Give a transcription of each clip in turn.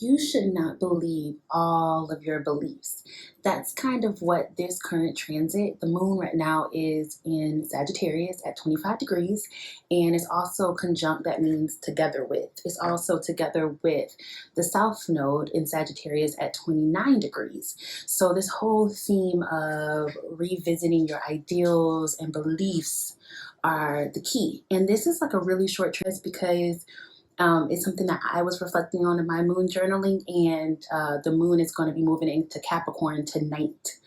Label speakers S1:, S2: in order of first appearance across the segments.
S1: You should not believe all of your beliefs. That's kind of what this current transit, the moon right now is in Sagittarius at 25 degrees, and it's also conjunct, that means together with. It's also together with the South Node in Sagittarius at 29 degrees. So this whole theme of revisiting your ideals and beliefs are the key. And this is like a really short transit because it's something that I was reflecting on in my moon journaling, and the moon is going to be moving into Capricorn tonight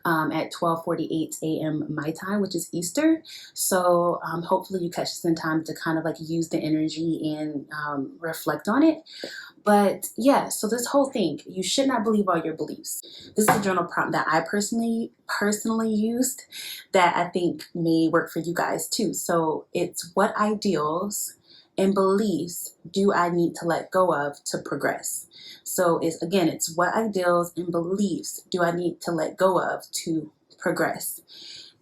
S1: at 12:48 a.m. my time, which is Easter. So hopefully you catch this in time to kind of like use the energy and reflect on it. But yeah, so this whole thing, you should not believe all your beliefs. This is a journal prompt that I personally used that I think may work for you guys too. So it's, what ideals and beliefs do I need to let go of to progress? So it's what ideals and beliefs do I need to let go of to progress?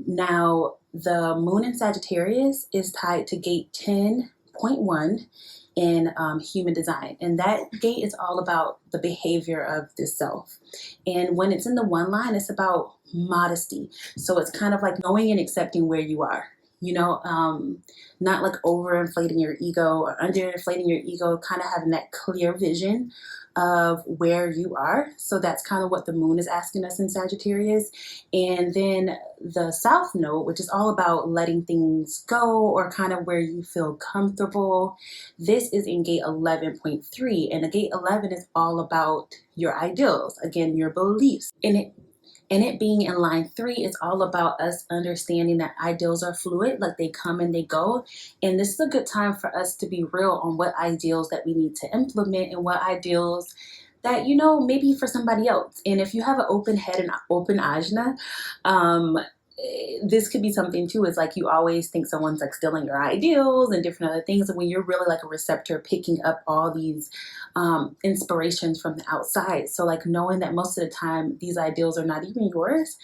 S1: Now, the moon in Sagittarius is tied to gate 10.1 in human design, and that gate is all about the behavior of the self. And when it's in the one line, it's about modesty. So it's kind of like knowing and accepting where you are. Not like overinflating your ego or underinflating your ego, kind of having that clear vision of where you are. So that's kind of what the moon is asking us in Sagittarius. And then the South Node, which is all about letting things go or kind of where you feel comfortable. This is in gate 11.3, and the gate 11 is all about your ideals, again, your beliefs. And it being in line 3, it's all about us understanding that ideals are fluid, like they come and they go. And this is a good time for us to be real on what ideals that we need to implement and what ideals that, maybe for somebody else. And if you have an open head and open ajna, this could be something too. It's like you always think someone's like stealing your ideals and different other things. And when you're really like a receptor, picking up all these inspirations from the outside. So like knowing that most of the time these ideals are not even yours.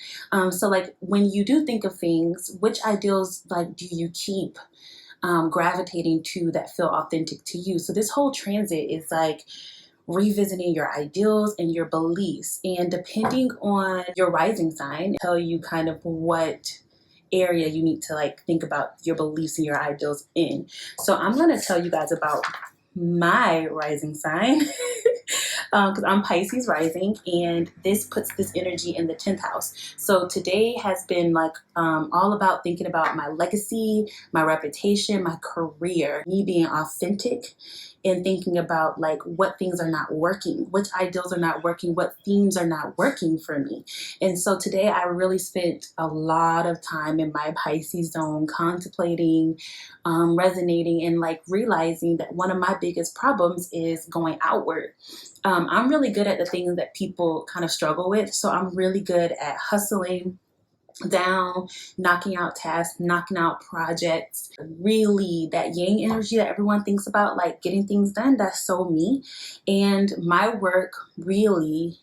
S1: So like when you do think of things, which ideals like do you keep gravitating to that feel authentic to you? So this whole transit is like revisiting your ideals and your beliefs, and depending on your rising sign, tell you kind of what area you need to like think about your beliefs and your ideals in. So I'm going to tell you guys about my rising sign because I'm Pisces rising, and this puts this energy in the 10th house. So today has been like all about thinking about my legacy, my reputation, my career, me being authentic, and thinking about like what things are not working, which ideals are not working, what themes are not working for me. And so today I really spent a lot of time in my Pisces zone contemplating, resonating, and like realizing that one of my biggest problems is going outward. I'm really good at the things that people kind of struggle with. So I'm really good at hustling down, knocking out tasks, knocking out projects. Really, that yang energy that everyone thinks about, like getting things done, that's so me. And my work really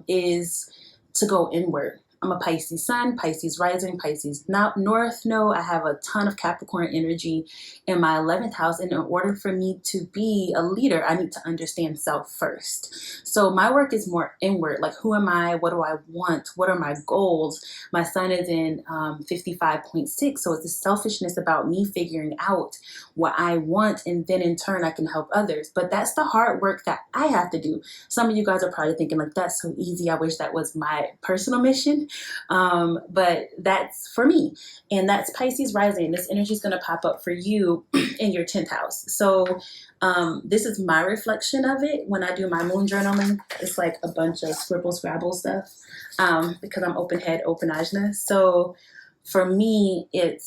S1: is to go inward. I'm a Pisces sun, Pisces rising, Pisces north node. I have a ton of Capricorn energy in my 11th house. And in order for me to be a leader, I need to understand self first. So my work is more inward. Like, who am I? What do I want? What are my goals? My sun is in 55.6. So it's the selfishness about me figuring out what I want. And then in turn, I can help others. But that's the hard work that I have to do. Some of you guys are probably thinking like, that's so easy. I wish that was my personal mission. But that's for me, and that's Pisces rising. This energy is going to pop up for you in your 10th house. So this is my reflection of it when I do my moon journaling. It's like a bunch of scribble scrabble stuff because I'm open head, open ajna. So for me, it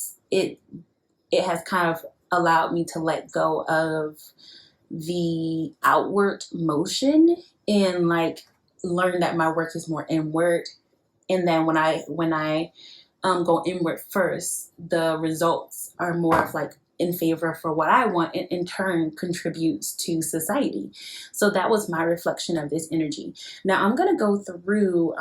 S1: has kind of allowed me to let go of the outward motion and like learn that my work is more inward. And then when I go inward first, the results are more of like in favor for what I want, and in turn contributes to society. So that was my reflection of this energy. Now I'm going to go through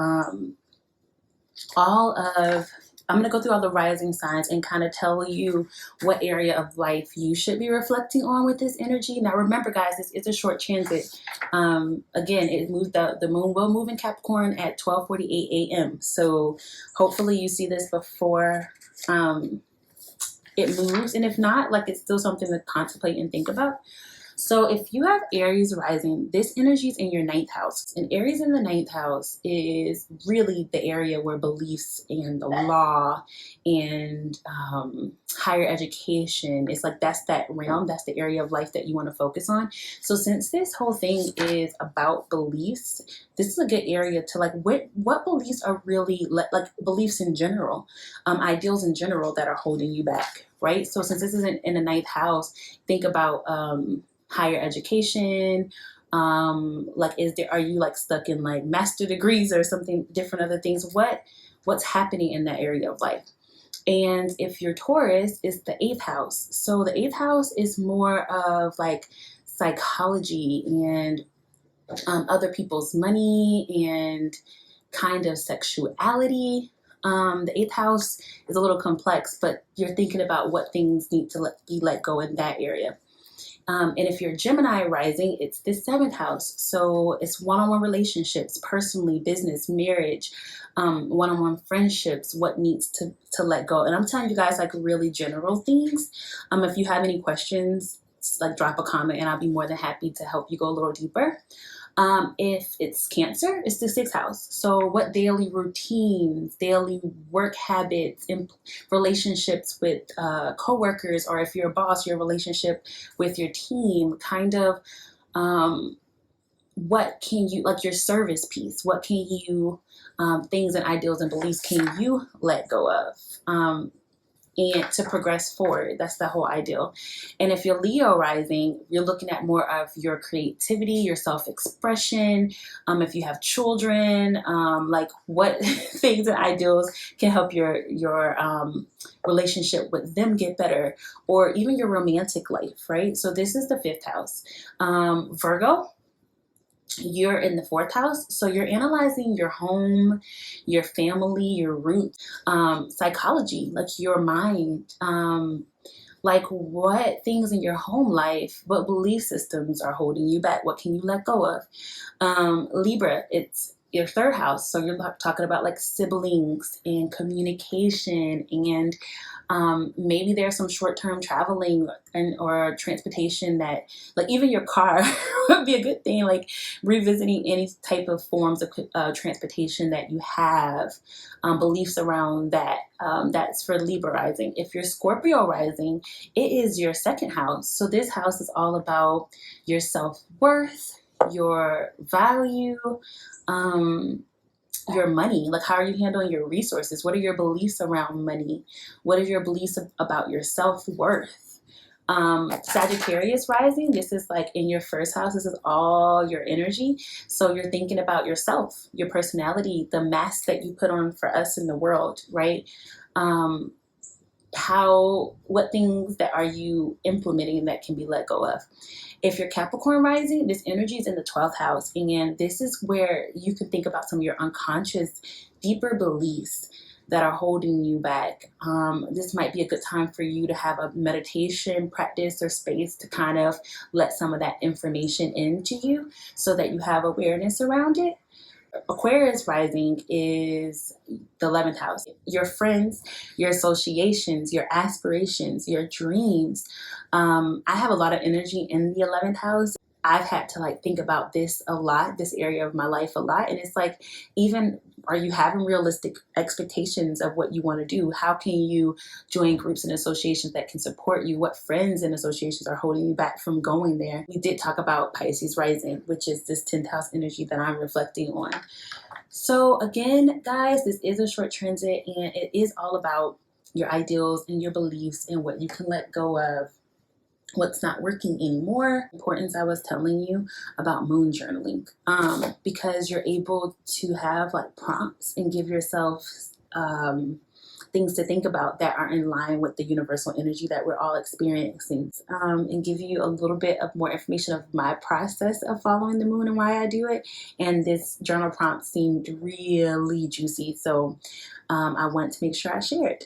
S1: all of I'm going to go through all the rising signs and kind of tell you what area of life you should be reflecting on with this energy. Now, remember, guys, this is a short transit. Again, it moved the moon will move in Capricorn at 12:48 a.m. So hopefully you see this before it moves. And if not, like, it's still something to contemplate and think about. So if you have Aries rising, this energy is in your 9th house. And Aries in the 9th house is really the area where beliefs and the law and higher education, it's like that's that realm, that's the area of life that you want to focus on. So since this whole thing is about beliefs, this is a good area to like what beliefs are really like beliefs in general, ideals in general that are holding you back, right? So since this is in the 9th house, think about higher education, like are you like stuck in like master degrees or something different, other things, what's happening in that area of life. And if you're Taurus, it's the 8th house. So the 8th house is more of like psychology and other people's money and kind of sexuality. The 8th house is a little complex, but you're thinking about what things need to be let go in that area. And if you're Gemini rising, it's the 7th house. So it's one-on-one relationships, personally, business, marriage, one-on-one friendships, what needs to let go. And I'm telling you guys like really general things. If you have any questions, like drop a comment and I'll be more than happy to help you go a little deeper. If it's Cancer, it's the 6th house. So what daily routines, daily work habits, relationships with coworkers, or if you're a boss, your relationship with your team, kind of what can you, like your service piece, what can you, things and ideals and beliefs can you let go of? And to progress forward. That's the whole ideal. And if you're Leo rising, you're looking at more of your creativity, your self-expression. If you have children, like what things and ideals can help your relationship with them get better, or even your romantic life, right? So this is the 5th house. Virgo, you're in the 4th house, so you're analyzing your home, your family, your roots, psychology, like your mind, like what things in your home life, what belief systems are holding you back, what can you let go of. Libra, it's your 3rd house, so you're talking about like siblings and communication, and maybe there's some short-term traveling or transportation that, like even your car would be a good thing, like revisiting any type of forms of transportation that you have, beliefs around that. That's for Libra rising. If you're Scorpio rising, it is your 2nd house. So this house is all about your self-worth, your value, your money, like how are you handling your resources? What are your beliefs around money? What are your beliefs about your self-worth? Sagittarius rising, this is like in your 1st house. This is all your energy. So you're thinking about yourself, your personality, the mask that you put on for us in the world, right? What things that are you implementing that can be let go of? If you're Capricorn rising, this energy is in the 12th house. And this is where you can think about some of your unconscious, deeper beliefs that are holding you back. This might be a good time for you to have a meditation practice or space to kind of let some of that information into you so that you have awareness around it. Aquarius rising is the 11th house. Your friends, your associations, your aspirations, your dreams. I have a lot of energy in the 11th house. I've had to like think about this a lot, this area of my life a lot. And it's like, even are you having realistic expectations of what you want to do? How can you join groups and associations that can support you? What friends and associations are holding you back from going there? We did talk about Pisces rising, which is this 10th house energy that I'm reflecting on. So again, guys, this is a short transit and it is all about your ideals and your beliefs and what you can let go of, what's not working anymore. Importance I was telling you about moon journaling, because you're able to have like prompts and give yourself things to think about that are in line with the universal energy that we're all experiencing, and give you a little bit of more information of my process of following the moon and why I do it. And this journal prompt seemed really juicy, so I want to make sure I share it.